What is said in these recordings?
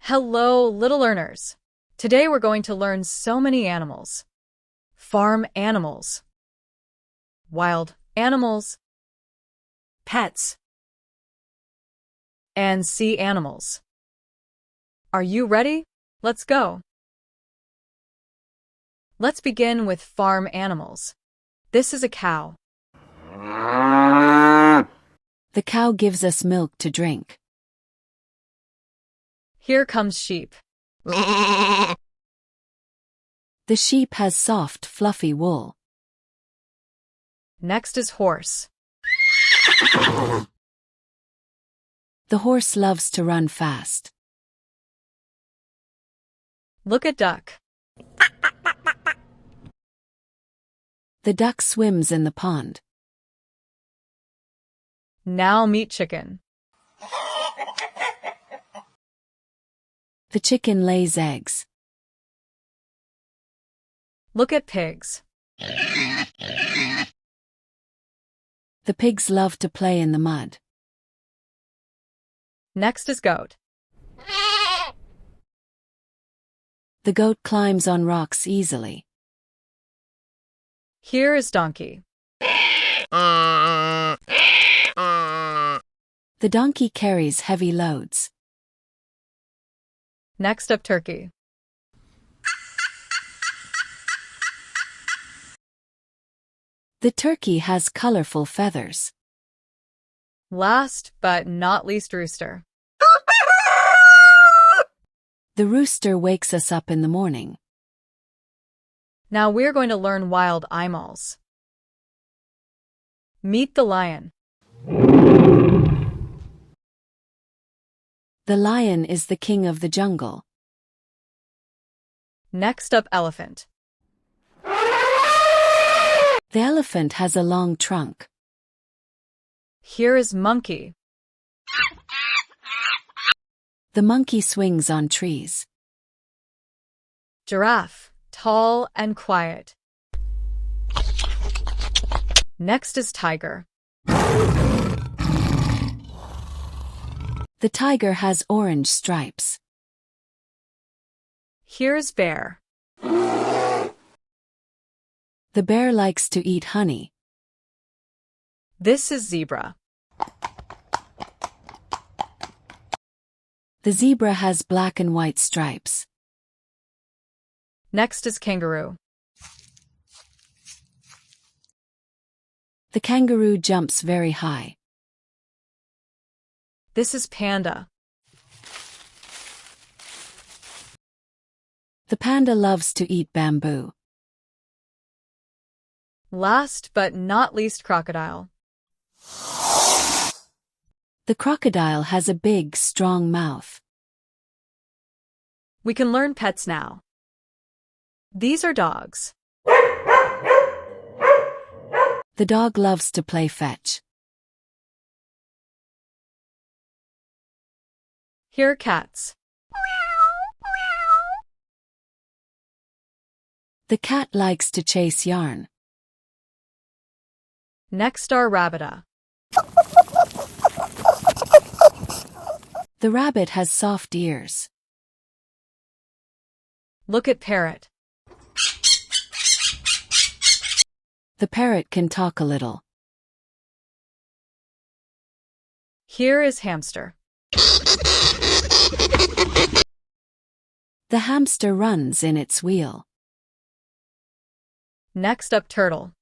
Hello, little learners. Today we're going to learn so many animals. Farm animals, wild animals, pets, and sea animals. Are you ready? Let's go. Let's begin with farm animals. This is a cow. The cow gives us milk to drink. Here comes sheep. The sheep has soft, fluffy wool. Next is horse. The horse loves to run fast. Look at duck. The duck swims in the pond. Now meet chicken. The chicken lays eggs. Look at pigs. The pigs love to play in the mud. Next is goat. The goat climbs on rocks easily. Here is donkey. The donkey carries heavy loads. Next up, turkey. The turkey has colorful feathers. Last but not least, rooster. The rooster wakes us up in the morning. Now we're going to learn wild animals. Meet the lion. The lion is the king of the jungle. Next up, elephant. The elephant has a long trunk. Here is monkey. The monkey swings on trees. Giraffe, tall and quiet. Next is tiger. The tiger has orange stripes. Here's bear. The bear likes to eat honey. This is zebra. The zebra has black and white stripes. Next is kangaroo. The kangaroo jumps very high. This is panda. The panda loves to eat bamboo. Last but not least, crocodile. The crocodile has a big, strong mouth. We can learn pets now. These are dogs. The dog loves to play fetch. Here are cats. The cat likes to chase yarn. Next are rabbita. The rabbit has soft ears. Look at parrot. The parrot can talk a little. Here is hamster. The hamster runs in its wheel. Next up, turtle.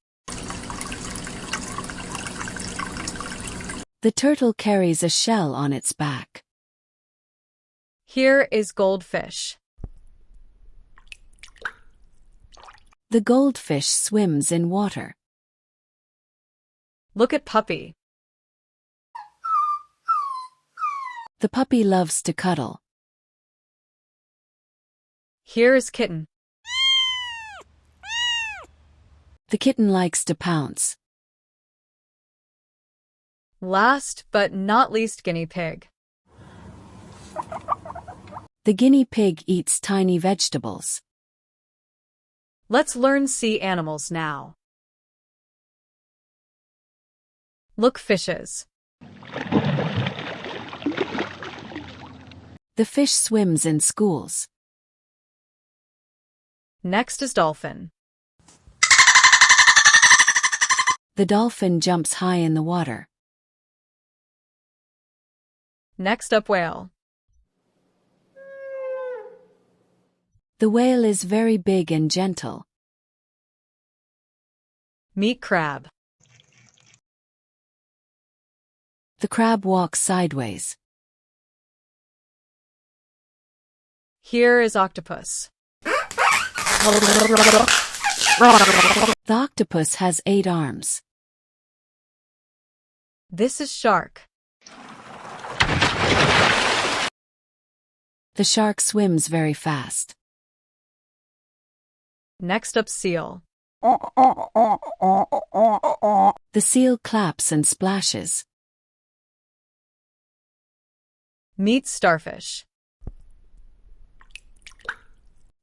The turtle carries a shell on its back. Here is goldfish. The goldfish swims in water. Look at puppy. The puppy loves to cuddle. Here is kitten. The kitten likes to pounce. Last but not least, guinea pig. The guinea pig eats tiny vegetables. Let's learn sea animals now. Look, fishes. The fish swims in schools. Next is dolphin. The dolphin jumps high in the water. Next up, whale. The whale is very big and gentle. Meet crab. The crab walks sideways. Here is octopus. The octopus has 8 arms. This is shark. The shark swims very fast. Next up, seal. The seal claps and splashes. Meet starfish.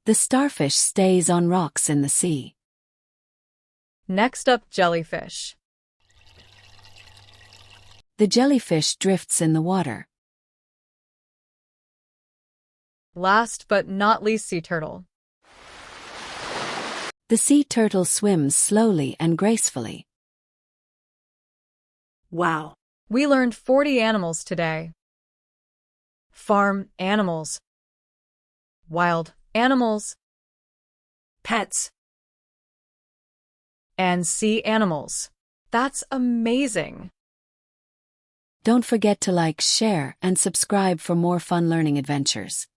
The starfish stays on rocks in the sea. Next up, jellyfish. The jellyfish drifts in the water. Last but not least, sea turtle. The sea turtle swims slowly and gracefully. Wow! We learned 40 animals today. Farm animals, wild animals, pets, and sea animals. That's amazing! Don't forget to like, share, and subscribe for more fun learning adventures.